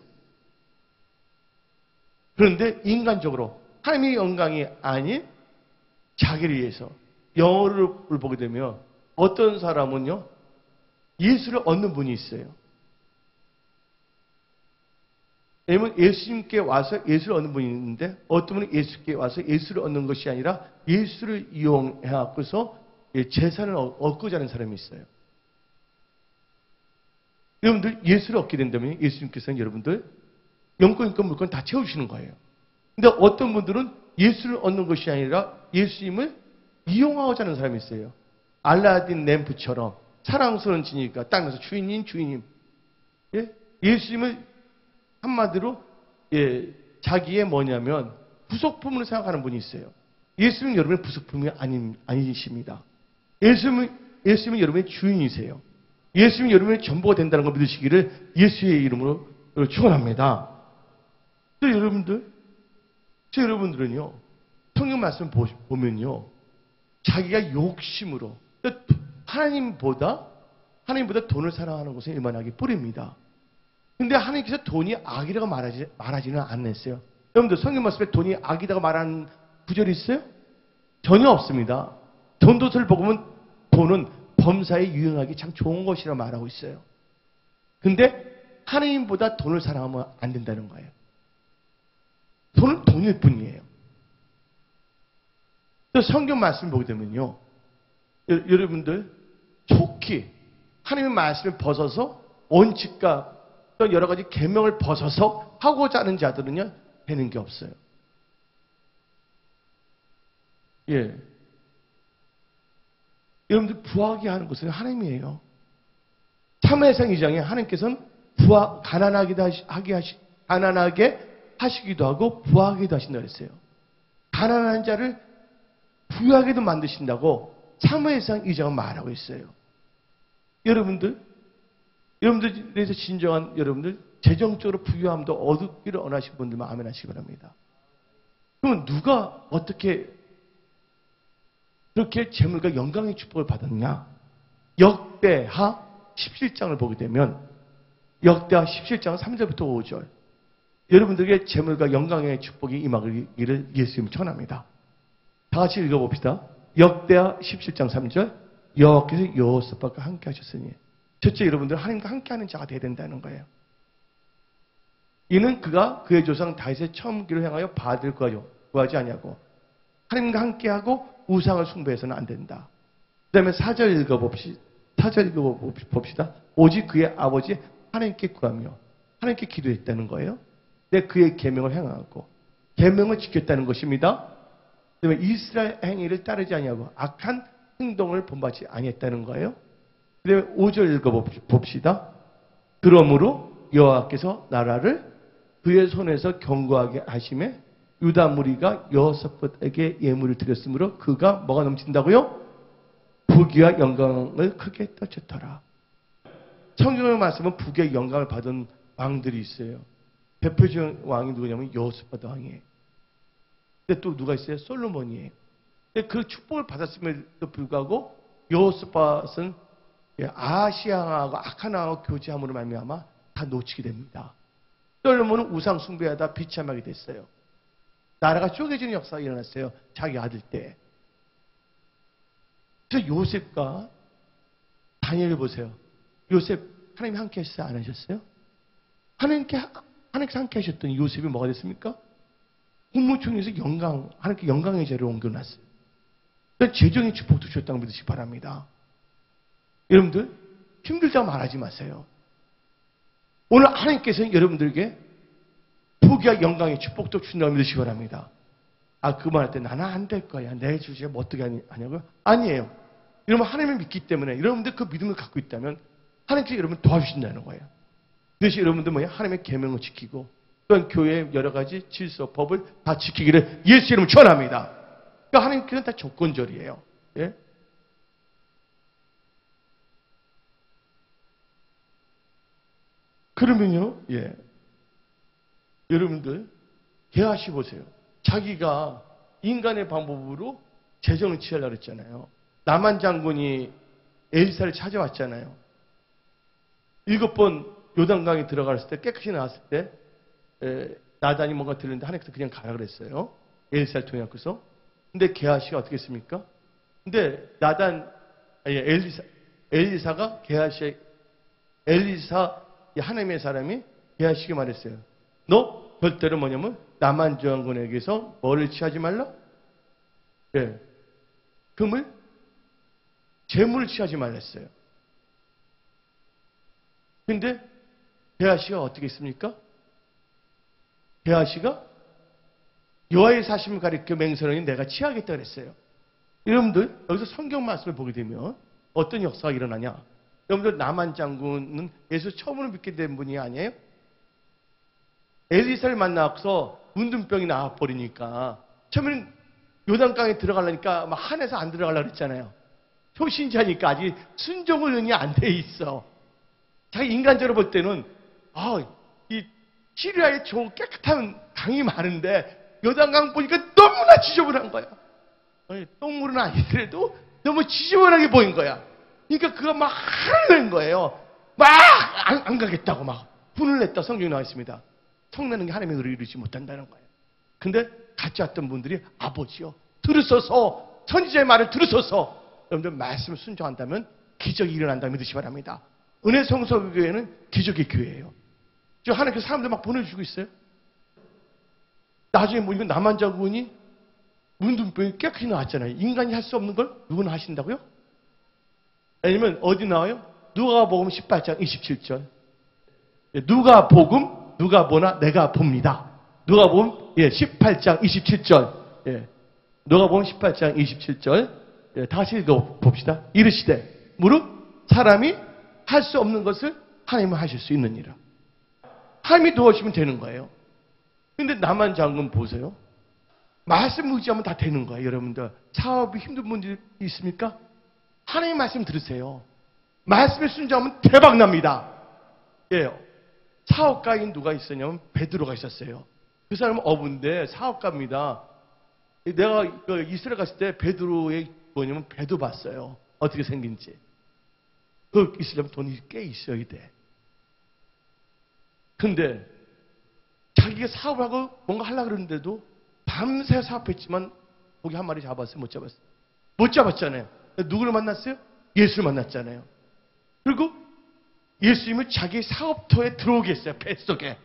그런데 인간적으로 하나님의 영광이 아닌 자기를 위해서 영어를 보게 되면 어떤 사람은요 예수를 얻는 분이 있어요. 왜냐면 예수님께 와서 예수를 얻는 분이 있는데 어떤 분은 예수께 와서 예수를 얻는 것이 아니라 예수를 이용해서 재산을 얻고자 하는 사람이 있어요. 여러분들 예수를 얻게 된다면 예수님께서는 여러분들 영권, 인권, 물권 다 채우시는 거예요. 근데 어떤 분들은 예수를 얻는 것이 아니라 예수님을 이용하고자 하는 사람이 있어요. 알라딘 램프처럼 사랑스러운 지니까 땅에서 주인님, 주인님. 예? 예수님을 한마디로 자기의 뭐냐면 부속품으로 생각하는 분이 있어요. 예수님은 여러분의 부속품이 아니십니다. 예수님은 여러분의 주인이세요. 예수님이 여러분의 전부가 된다는 걸 믿으시기를 예수의 이름으로 축원합니다. 또 여러분들은요, 성경 말씀 보면요, 자기가 욕심으로 하나님보다 돈을 사랑하는 것은 일만하게 뿌립니다. 근데 하나님께서 돈이 악이라고 말하지는 않았어요. 여러분들 성경 말씀에 돈이 악이라고 말하는 구절이 있어요? 전혀 없습니다. 전도서를 보면 돈은 범사에 유용하기 참 좋은 것이라고 말하고 있어요. 근데 하나님보다 돈을 사랑하면 안 된다는 거예요. 돈은 돈일 뿐이에요. 성경 말씀을 보게 되면요. 여러분들 속히 하나님의 말씀을 벗어서 원칙과 또 여러 가지 계명을 벗어서 하고자 하는 자들은요. 되는 게 없어요. 예. 여러분들 부하게 하는 것은 하나님이에요. 참회상 2장에 하나님께서는 가난하게 하시기도 하고 부하게도 하신다고 했어요. 가난한 자를 부유하게도 만드신다고 참회상 2장은 말하고 있어요. 여러분들에서 진정한 여러분들 재정적으로 부유함도 얻기를 원하시는 분들만 아멘 하시기 바랍니다. 그러면 누가 어떻게 그렇게 재물과 영광의 축복을 받았냐? 역대하 17장을 보게 되면 역대하 17장 3절부터 5절 여러분들에게 재물과 영광의 축복이 임하기를 예수님 전합니다. 다 같이 읽어봅시다. 역대하 17장 3절 여호와께서 여호사밧과 함께 하셨으니 첫째 여러분들 하나님과 함께하는 자가 되어야 된다는 거예요. 이는 그가 그의 조상 다윗의 처음 길을 향하여 바알을 구하지 아니하고 하나님과 함께하고 우상을 숭배해서는 안 된다. 그 다음에 4절 읽어봅시다. 오직 그의 아버지 하나님께 구하며 하나님께 기도했다는 거예요. 근데 그의 계명을 행하고 계명을 지켰다는 것입니다. 그 다음에 이스라엘 행위를 따르지 아니하고 악한 행동을 본받지 아니했다는 거예요. 그 다음에 5절 읽어봅시다. 그러므로 여호와께서 나라를 그의 손에서 견고하게 하심에 유다 무리가 여호사밧에게 예물을 드렸으므로 그가 뭐가 넘친다고요? 부귀와 영광을 크게 떨쳤더라. 성경의 말씀은 부귀와 영광을 받은 왕들이 있어요. 대표적인 왕이 누구냐면 여호사밧 왕이에요. 근데 또 누가 있어요? 솔로몬이에요. 근데 그 축복을 받았음에도 불구하고 여호사밧은 아시아하고 아카나하고 교제함으로 말미암아 다 놓치게 됩니다. 솔로몬은 우상 숭배하다 비참하게 됐어요. 나라가 쪼개지는 역사가 일어났어요. 자기 아들 때. 그래서 요셉과 다니엘을 보세요. 요셉 하나님 함께 하셨어요? 안 하셨어요? 하나님께서 함께 하셨더니 요셉이 뭐가 됐습니까? 국무총리에서 하나님께 영광의 자리로 옮겨놨어요. 그러니까 재정의 축복도 주셨다고 믿으시기 바랍니다. 여러분들 힘들다고 말하지 마세요. 오늘 하나님께서는 여러분들에게 부귀와 영광의 축복도 주신다고 믿으시기 바랍니다. 그 말할 때 나는 안 될 거야. 내 주제가 뭐 어떻게 하냐고요? 아니에요. 여러분 하나님을 믿기 때문에 여러분들 그 믿음을 갖고 있다면 하나님께서 여러분 도와주신다는 거예요. 그래서 여러분들 하나님의 계명을 지키고 또한 교회의 여러 가지 질서, 법을 다 지키기를 예수 이름으로 전합니다. 그러니까 하나님께서는 다 조건절이에요. 예? 그러면요, 여러분들 개하시 보세요. 자기가 인간의 방법으로 재정을 취하려고 했잖아요. 나만 장군이 엘리사를 찾아왔잖아요. 7번 요단강에 들어갔을 때 깨끗이 나왔을 때 나단이 뭔가 들렸는데 하나님께서 그냥 가라 그랬어요. 엘리사를 통해 갖고서. 근데 게하시가 어떻게 했습니까? 근데 엘리사가 엘리사 하나님의 사람이 게하시에게 말했어요. 너 절대로 뭐냐면 나만 장군에게서 뭐를 취하지 말라? 금을 재물을 취하지 말랬어요. 근데 게하시가 어떻게 했습니까? 게하시가 여호와의 사심을 가리켜 맹세하니 내가 취하겠다 그랬어요. 여러분들 여기서 성경 말씀을 보게 되면 어떤 역사가 일어나냐? 여러분들 나만 장군은 예수 처음으로 믿게 된 분이 아니에요? 엘리사를 만나서 문둥병이 나와버리니까 처음에는 요단강에 들어가려니까 막 한해서 안 들어가려고 그랬잖아요. 초신자니까 아직 순종을 은이 안 돼 있어. 자기 인간적으로 볼 때는 이 시리아에 좋은 깨끗한 강이 많은데 요단강 보니까 너무나 지저분한 거야. 똥물은 아니더라도 너무 지저분하게 보인 거야. 그러니까 그가 막 화를 낸 거예요. 막 안 가겠다고 막 분을 냈다. 성경에 나와 있습니다. 성내는 게 하나님의 의를 이루지 못한다는 거예요. 근데 같이 왔던 분들이 아버지요 들으소서, 선지자의 말을 들으소서. 여러분들 말씀을 순종한다면 기적이 일어난다고 믿으시기 바랍니다. 은혜 성서교회는 기적의 교회예요. 지금 하나님께서 사람들 막 보내주고 있어요. 나중에 보니까 나만 장군이 문둥병이 깨끗이 나왔잖아요. 인간이 할 수 없는 걸 누구나 하신다고요? 아니면 어디 나와요? 누가복음 18장 27절. 누가 보나 내가 봅니다. 누가복음 18장 27절. 누가복음 18장 27절. 다시 읽어봅시다. 이르시되 무릇 사람이 할 수 없는 것을 하나님은 하실 수 있느니라. 하나님이 도와주시면 되는 거예요. 근데 나만 장군 보세요. 말씀 의지하면 다 되는 거예요. 여러분들 사업이 힘든 분들 있습니까? 하나님 말씀 들으세요. 말씀에 순종하면 대박 납니다. 사업가인 누가 있었냐면 베드로가 있었어요. 그 사람은 어부인데 사업가입니다. 내가 이스라엘 갔을 때 베드로의 뭐냐면 배도 봤어요. 어떻게 생긴지. 그 있으려면 돈이 꽤 있어야 돼. 근데 자기가 사업을 하고 뭔가 하려고 그러는데도 밤새 사업했지만 고기 한 마리 잡았어요? 못 잡았어요? 못 잡았잖아요. 누구를 만났어요? 예수를 만났잖아요. 그리고 예수님을 자기 사업터에 들어오게 했어요. 뱃속에.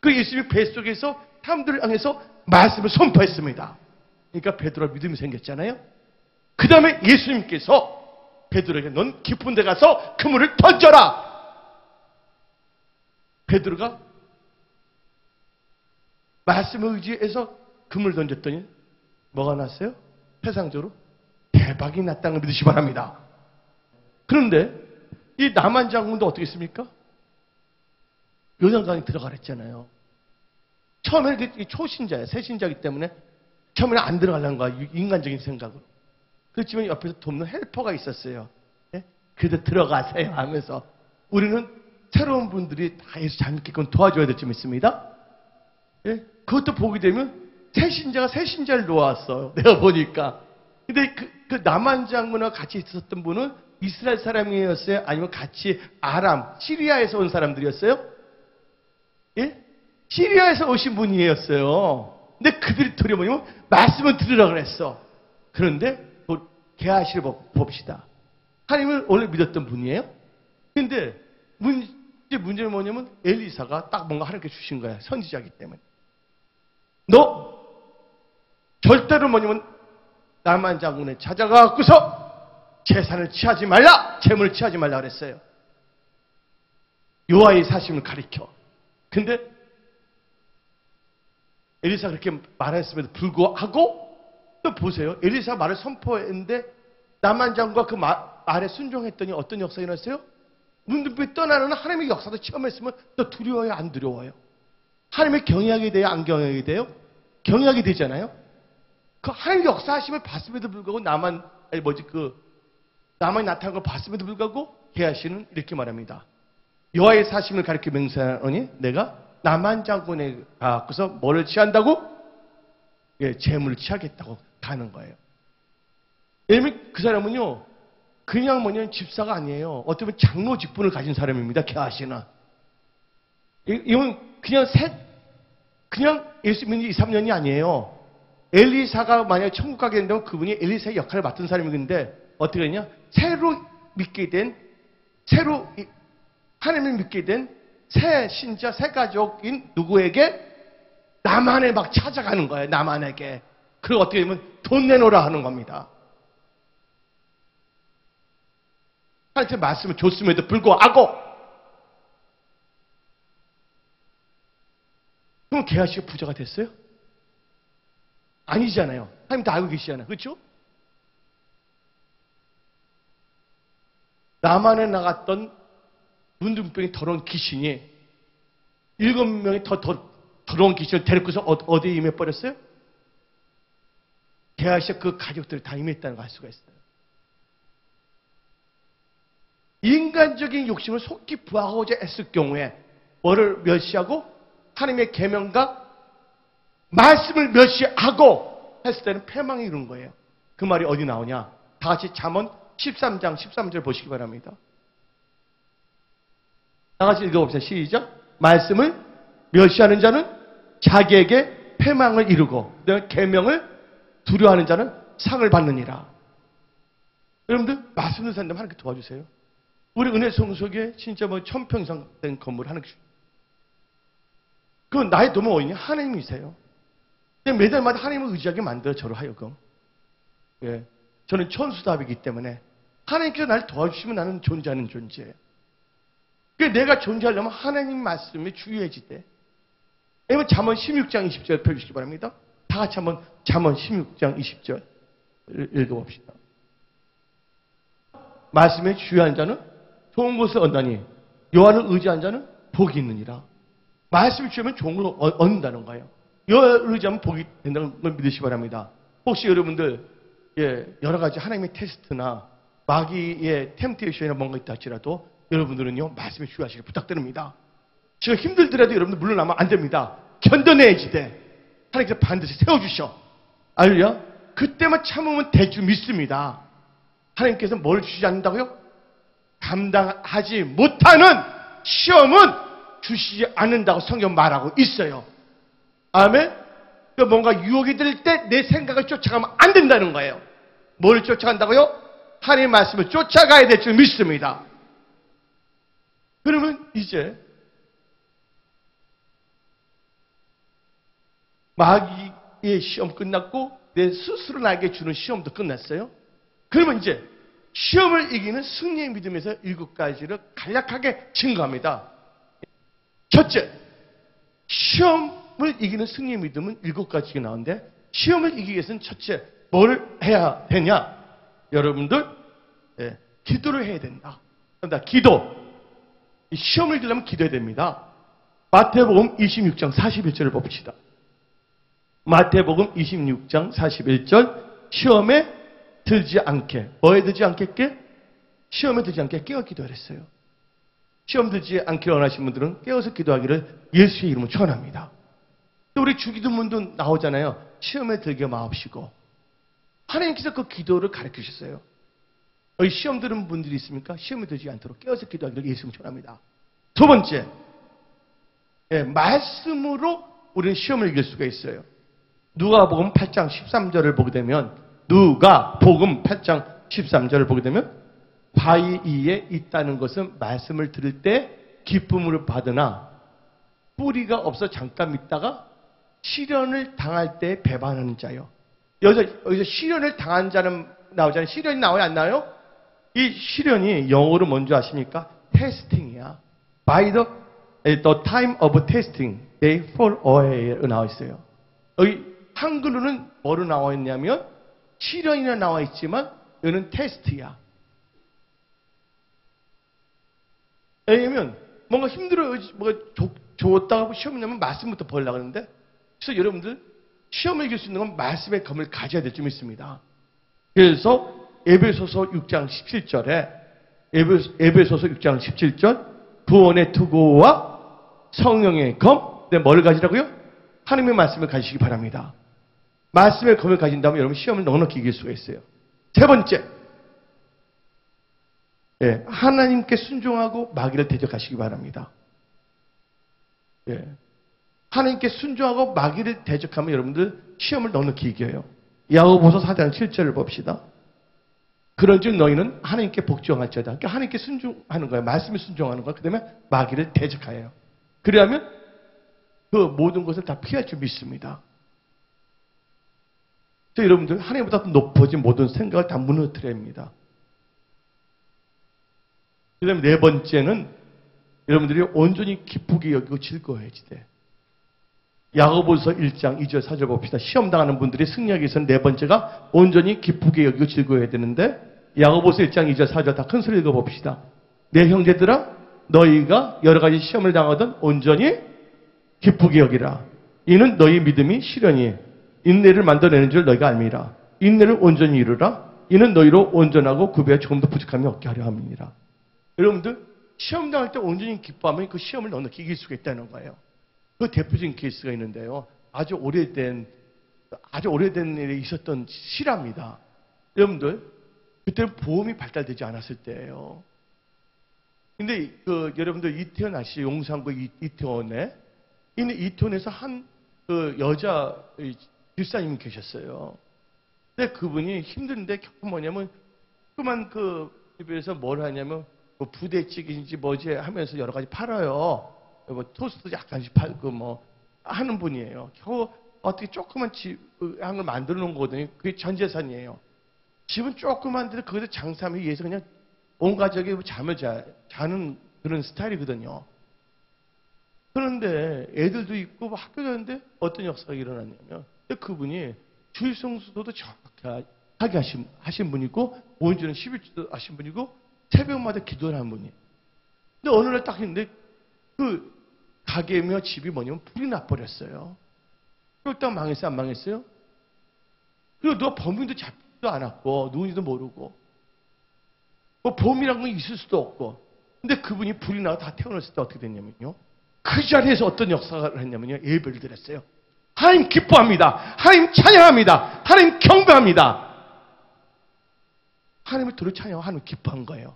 그 예수님이 뱃속에서 사람들을 향해서 말씀을 선포했습니다. 그러니까 베드로가 믿음이 생겼잖아요. 그 다음에 예수님께서 베드로에게 넌 깊은 데 가서 그물을 던져라. 베드로가 말씀을 의지해서 그물을 던졌더니 뭐가 났어요? 세상적으로 대박이 났다는 걸 믿으시기 바랍니다. 그런데 이 나만 장군도 어떻게 했습니까? 요단강에 들어가랬잖아요. 처음에 초신자예요. 새신자이기 때문에 처음에는 안 들어가려는 거야. 인간적인 생각으로. 그렇지만 옆에서 돕는 헬퍼가 있었어요. 예? 그래도 들어가세요 하면서 우리는 새로운 분들이 다 예수 잘 믿게끔 도와줘야 될 점 있습니다. 예? 그것도 보게 되면 새신자가 새신자를 놓았어요. 내가 보니까. 근데 그 남한 장군과 같이 있었던 분은 이스라엘 사람이었어요? 아니면 같이 아람, 시리아에서 온 사람들이었어요? 예? 시리아에서 오신 분이었어요. 근데 그들이 들여보면 말씀을 들으라 그랬어. 그런데 게하시를 봅시다. 하나님을 원래 믿었던 분이에요. 근데 문제는 뭐냐면 엘리사가 딱 뭔가 하나님께 주신 거야. 선지자이기 때문에. 너 절대로 뭐냐면 남한 장군에 찾아가고서 재산을 취하지 말라. 재물을 취하지 말라 그랬어요. 여호와의 사심을 가리켜. 근데 엘리사가 그렇게 말했음에도 불구하고 또 보세요. 엘리사가 말을 선포했는데 남한 장군과 그 말에 순종했더니 어떤 역사가 일어났어요? 문득 떠나는 하나님의 역사도 체험했으면 또 두려워요? 안 두려워요? 하나님의 경외하게 돼요? 안 경외하게 돼요? 경외하게 되잖아요? 그 하나님의 역사하심을 봤음에도 불구하고 남한이 나타난 걸 봤음에도 불구하고 게하시는 이렇게 말합니다. 여호와의 사심을 가리켜 맹세하노니 내가 남한 장군에 가서 뭐를 취한다고? 예, 재물을 취하겠다고 가는 거예요. 왜냐면 그 사람은요, 그냥 뭐냐면 집사가 아니에요. 어떻게 보면 장로 직분을 가진 사람입니다. 게하시는. 이건 그냥 예수 믿는 지 2, 3년이 아니에요. 엘리사가 만약에 천국 가게 된다면 그분이 엘리사의 역할을 맡은 사람인데 어떻게 되냐? 새로 하나님을 믿게 된 새 신자, 새 가족인 누구에게? 남한에 막 찾아가는 거예요. 남한에게. 그리고 어떻게 되면 돈 내놓으라 하는 겁니다. 하나님의 말씀을 줬음에도 불구하고. 그럼 게하시가 부자가 됐어요? 아니잖아요. 하나님 다 알고 계시잖아요. 그렇죠? 남한에 나갔던 문둥병이 더러운 귀신이 7명의 더 더러운 귀신을 데리고서 어디에 임해버렸어요? 게하시가 그 가족들을 다 임했다는 걸 알 수가 있어요. 인간적인 욕심을 속히 부하고자 했을 경우에 뭐를 멸시하고 하나님의 계명과 말씀을 멸시하고 했을 때는 패망이 이룬 거예요. 그 말이 어디 나오냐? 다 같이 잠언 13장 13절 보시기 바랍니다. 다 같이 읽어봅시다. 시작. 말씀을 멸시하는 자는 자기에게 패망을 이루고 계명을 두려워하는 자는 상을 받느니라. 여러분들 말씀을 산다면 하나님께 도와주세요. 우리 은혜 성속에 진짜 1000평 이상 된 건물 하나님께 주세요. 그건 나의 도움은 어디냐? 하나님이세요. 매달마다 하나님을 의지하게 만들어 저를 하여금. 예, 저는 천수답이기 때문에 하나님께서 나를 도와주시면 나는 존재하는 존재예요. 그러니까 내가 존재하려면 하나님 말씀에 주의해지대. 왜냐면 잠언 16장 20절 펴주시기 바랍니다. 다 같이 한번 잠언 16장 20절 읽어봅시다. 말씀에 주의한 자는 좋은 것을 얻나니 여호와를 의지한 자는 복이 있느니라. 말씀을 주면 좋은 걸 얻는다는 거예요. 여호와를 의지하면 복이 된다는 걸 믿으시기 바랍니다. 혹시 여러분들 여러 가지 하나님의 테스트나 마귀의 템테이션이나 뭔가 있다 할지라도 여러분들은요 말씀에 주의하시길 부탁드립니다. 지금 힘들더라도 여러분들 물러나면 안 됩니다. 견뎌내야지 돼. 하나님께서 반드시 세워주셔. 알루야. 그때만 참으면 될 줄 믿습니다. 하나님께서 뭘 주시지 않는다고요? 감당하지 못하는 시험은 주시지 않는다고 성경 말하고 있어요. 아멘? 뭔가 유혹이 될 때 내 생각을 쫓아가면 안 된다는 거예요. 뭘 쫓아간다고요? 하나님의 말씀을 쫓아가야 될 줄 믿습니다. 그러면 이제 마귀의 시험 끝났고 내 스스로 나에게 주는 시험도 끝났어요. 그러면 이제 시험을 이기는 승리의 믿음에서 7가지를 간략하게 증거합니다. 첫째, 시험을 이기는 승리의 믿음은 7가지가 나오는데 시험을 이기기 위해서는 첫째, 뭘 해야 되냐? 여러분들, 기도를 해야 된다. 기도. 시험을 이기려면 기도해야 됩니다. 마태복음 26장 41절을 봅시다. 마태복음 26장 41절, 시험에 들지 않게, 뭐에 들지 않게? 시험에 들지 않게 깨어 기도하랬어요. 시험 들지 않기를 원하시는 분들은 깨어서 기도하기를 예수의 이름으로 축원합니다. 또 우리 주기도문도 나오잖아요. 시험에 들게 마옵시고. 하나님께서 그 기도를 가르치셨어요. 여기 시험 들은 분들이 있습니까? 시험에 들지 않도록 깨어서 기도하기를 예수의 이름으로 축원합니다. 두 번째, 말씀으로 우리는 시험을 이길 수가 있어요. 누가복음 8장 13절을 보게 되면 누가복음 8장 13절을 보게 되면 바위 위에 있다는 것은 말씀을 들을 때 기쁨으로 받으나 뿌리가 없어 잠깐 있다가 시련을 당할 때 배반하는 자요. 여기서 시련을 당한 자는 나오잖아요. 시련이 나와요, 안 나와요? 이 시련이 영어로 뭔지 아십니까? 테스팅이야. By the time of testing, they fall away로 나와 있어요. 여기 한글로는 뭐로 나와 있냐면 시련이나 나와 있지만 이거는 테스트야. 왜냐면 뭔가 힘들어요. 뭐가 좋았다고 시험이 나면 말씀부터 보려고 하는데 그래서 여러분들 시험을 이길 수 있는 건 말씀의 검을 가져야 될 줄 믿습니다. 그래서 에베소서 6장 17절에 에베소서 6장 17절 구원의 투구와 성령의 검, 뭘 가지라고요? 하나님의 말씀을 가지시기 바랍니다. 말씀의 검을 가진다면 여러분 시험을 넉넉히 이길 수가 있어요. 세 번째, 하나님께 순종하고 마귀를 대적하시기 바랍니다. 하나님께 순종하고 마귀를 대적하면 여러분들 시험을 넉넉히 이겨요. 야고보서 4장 7절을 봅시다. 그런즉 너희는 하나님께 복종할지어다. 그러니까 하나님께 순종하는 거예요. 말씀에 순종하는 거예요. 그 다음에 마귀를 대적하여요. 그래야면 그 모든 것을 다 피할 줄 믿습니다. 여러분들 하나님보다 높아진 모든 생각을 다 무너뜨려야 합니다. 그 다음에 네 번째는 여러분들이 온전히 기쁘게 여기고 즐거워야지 돼. 야고보서 1장 2절 4절 봅시다. 시험 당하는 분들이 승리하기 위해서는 네 번째가 온전히 기쁘게 여기고 즐거워야 되는데 야고보서 1장 2절 4절 다 큰 소리 읽어봅시다. 내 형제들아 너희가 여러 가지 시험을 당하던 온전히 기쁘게 여기라. 이는 너희 믿음이 시련이 인내를 만들어내는 줄 너희가 알미라. 인내를 온전히 이루라. 이는 너희로 온전하고 구비에 조금 더 부족함이 없게 하려 함이니라. 여러분들 시험 당할 때 온전히 기뻐하면 그 시험을 넉넉히 이길 수가 있다는 거예요. 그 대표적인 케이스가 있는데요. 아주 오래된 일에 있었던 실화입니다. 여러분들 그때는 보험이 발달되지 않았을 때예요. 근데 여러분들 이태원 아시죠? 용산구 이태원에 있는 이태원에서 한 여자 집사님이 계셨어요. 근데 그분이 힘든데 결국 뭐냐면 조그만 집에서 뭘 하냐면 뭐 부대찌개인지 뭐지 하면서 여러 가지 팔아요. 뭐 토스트 약간씩 팔고 뭐 하는 분이에요. 겨우 어떻게 조그만 집 한 걸 만들어 놓은 거거든요. 그게 전 재산이에요. 집은 조그만데 거기서 장사하기 위해서 그냥 온 가족이 잠을 자는 그런 스타일이거든요. 그런데 애들도 있고 뭐 학교 가는데 어떤 역사가 일어났냐면 그분이 주일 성수도도 정확하게 하신 분이고 온주는 11주도 하신 분이고 새벽마다 기도를 하는 분이에요. 근데 어느 날 딱 했는데 그 가게며 집이 뭐냐면 불이 나버렸어요. 그리고 딱 망했어요? 안 망했어요? 그리고 누가 범인도 잡지도 않았고 누군지도 모르고 뭐 범이란 건 있을 수도 없고 근데 그분이 불이 나고 다 태어났을 때 어떻게 됐냐면요. 그 자리에서 어떤 역사를 했냐면요. 예배를 드렸어요. 하나님 기뻐합니다. 하나님 찬양합니다. 하나님 경배합니다. 하나님을 들어 찬양하고 하나님 기뻐한 거예요.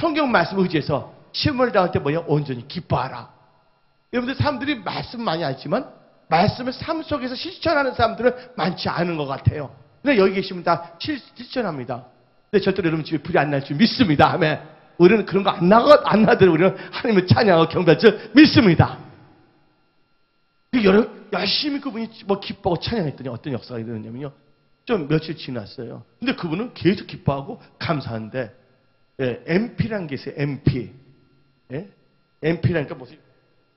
성경 말씀 의지해서 시험을 당할 때 뭐냐? 온전히 기뻐하라. 여러분들 사람들이 말씀 많이 알지만 말씀을 삶 속에서 실천하는 사람들은 많지 않은 것 같아요. 근데 여기 계시면 다 실천합니다. 근데 절대로 여러분 집에 불이 안 날 줄 믿습니다. 아멘. 우리는 그런 거 안 나더라도 우리는 하나님을 찬양하고 경배할 줄 믿습니다. 열심히 그분이 뭐 기뻐하고 찬양했더니 어떤 역사가 일어났냐면요. 좀 며칠 지났어요. 근데 그분은 계속 기뻐하고 감사한데, 예, MP라는 게 있어요. MP. 예? MP라니까 무슨,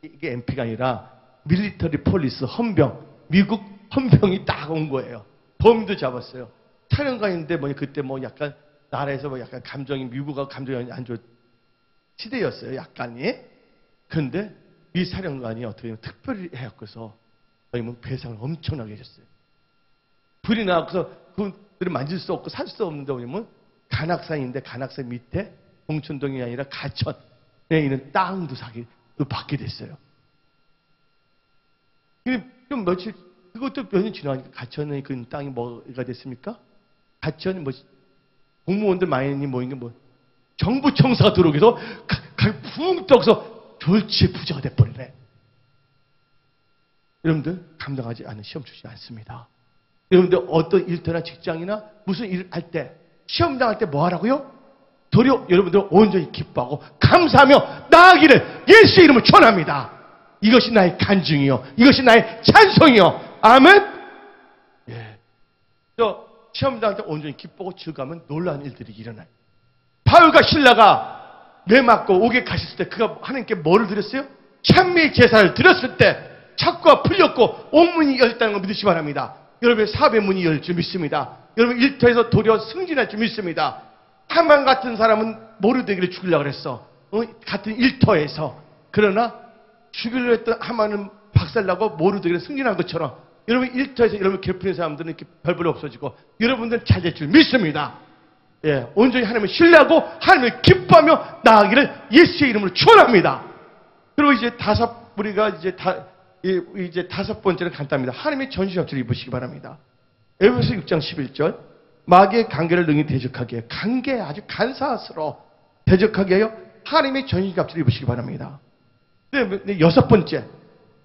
이게 MP가 아니라 밀리터리 폴리스 헌병. 미국 헌병이 딱 온 거예요. 범인도 잡았어요. 촬영관인데 뭐 그때 뭐 약간 나라에서 뭐 약간 미국하고 감정이 안 좋은 시대였어요. 약간이. 근데 이 사령관이 어떻게 보면 특별히 해갖고서 거의 뭐 배상을 엄청나게 해줬어요. 불이 나서 그분들이 만질 수 없고 살 수 없는데 보면 간악산인데 간악산 밑에 봉천동이 아니라 가천에 있는 땅도 받게 됐어요. 좀 며칠, 그것도 몇 년 지나니까 가천에 그 땅이 뭐가 됐습니까? 가천이 뭐 공무원들 많이 모인 게 뭐 정부 청사가 들어오기 위해서 붕 떠서 졸지에 부자가 돼버리네. 여러분들 감당하지 않은 시험 주지 않습니다. 여러분들 어떤 일터나 직장이나 무슨 일을 할 때 시험 당할 때 뭐 하라고요? 도리어 여러분들 온전히 기뻐하고 감사하며 나아가기를 예수의 이름을 축원합니다. 이것이 나의 간증이요, 이것이 나의 찬송이요. 아멘. 예. 시험 당할 때 온전히 기뻐하고 즐거우면 놀라운 일들이 일어나요. 바울과 신라가 매 맞고 옥에 가셨을 때 그가 하나님께 뭐를 드렸어요? 찬미의 제사를 드렸을 때 착고가 풀렸고 옥문이 열렸다는 걸 믿으시기 바랍니다. 여러분의 사업의 문이 열릴 줄 믿습니다. 여러분 일터에서 도리어 승진할 줄 믿습니다. 하만 같은 사람은 모르드게를 죽이려고 그랬어. 같은 일터에서. 그러나 죽이려고 했던 하만은 박살나고 모르드게는 승진한 것처럼 여러분 일터에서 여러분 괴롭히는 사람들은 이렇게 별별 없어지고 여러분들은 잘 될 줄 믿습니다. 예, 온전히 하나님을 신뢰하고 하나님을 기뻐하며 나아가기를 예수의 이름으로 축원합니다. 그리고 이제 우리가 이제 다섯 번째는 간단합니다. 하나님의 전신갑주를 입으시기 바랍니다. 에베소 6장 11절 마귀의 관계를 능히 대적하게 관계 아주 간사스러워 대적하게 하여 하나님의 전신갑주를 입으시기 바랍니다. 네, 여섯 번째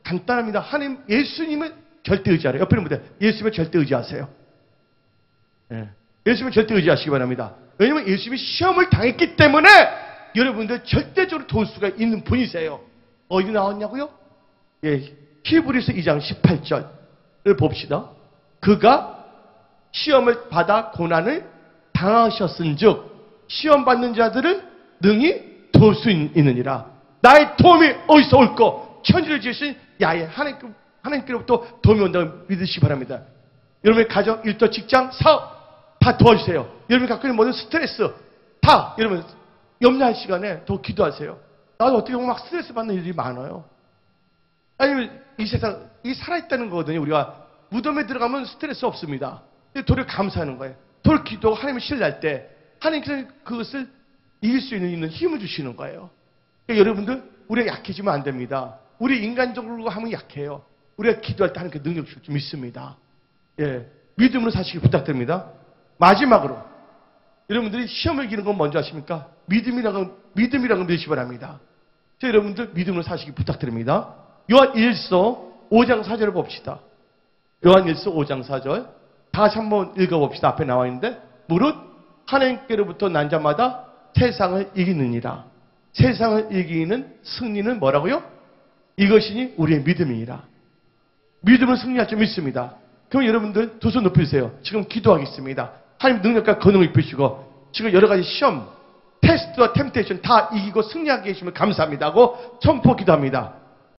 간단합니다. 하나님 예수님을 절대 의지하라. 옆에 있는 분들 예수님을 절대 의지하세요. 네. 예수님을 절대 의지하시기 바랍니다. 왜냐하면 예수님이 시험을 당했기 때문에 여러분들 절대적으로 도울 수가 있는 분이세요. 어디 나왔냐고요? 예, 히브리서 2장 18절을 봅시다. 그가 시험을 받아 고난을 당하셨은즉 시험 받는 자들을 능히 도울 수 있느니라. 나의 도움이 어디서 올까? 천지를 지으신 야훼 하나님께로부터 도움이 온다고 믿으시기 바랍니다. 여러분의 가정, 일터, 직장, 사업 다 도와주세요. 여러분이 갖고 있는 모든 스트레스 다 여러분 염려할 시간에 더 기도하세요. 나도 어떻게 보면 막 스트레스 받는 일이 많아요. 아니면 이 세상 이 살아있다는 거거든요. 우리가 무덤에 들어가면 스트레스 없습니다. 도리어 감사하는 거예요. 도리어 기도하고 하나님을 신뢰할 때 하나님께서 그것을 이길 수 있는 힘을 주시는 거예요. 그러니까 여러분들 우리가 약해지면 안 됩니다. 우리 인간적으로 하면 약해요. 우리가 기도할 때 하나님께 능력 줄 줄 믿습니다. 예, 믿음으로 사시기 부탁드립니다. 마지막으로 여러분들이 시험을 이기는 건 뭔지 아십니까? 믿음이라고 믿으시기 바랍니다. 여러분들 믿음으로 사시기 부탁드립니다. 요한 1서 5장 4절을 봅시다. 요한 1서 5장 4절 다시 한번 읽어봅시다. 앞에 나와 있는데 무릇 하나님께로부터 난 자마다 세상을 이기느니라. 세상을 이기는 승리는 뭐라고요? 이것이니 우리의 믿음이니라. 믿음을 승리할 줄 믿습니다. 그럼 여러분들 두 손 높이세요. 지금 기도하겠습니다. 하나님 능력과 권능을 입히시고 지금 여러 가지 시험, 테스트와 템테이션 다 이기고 승리하게 해주시면 감사합니다 하고 선포 기도합니다.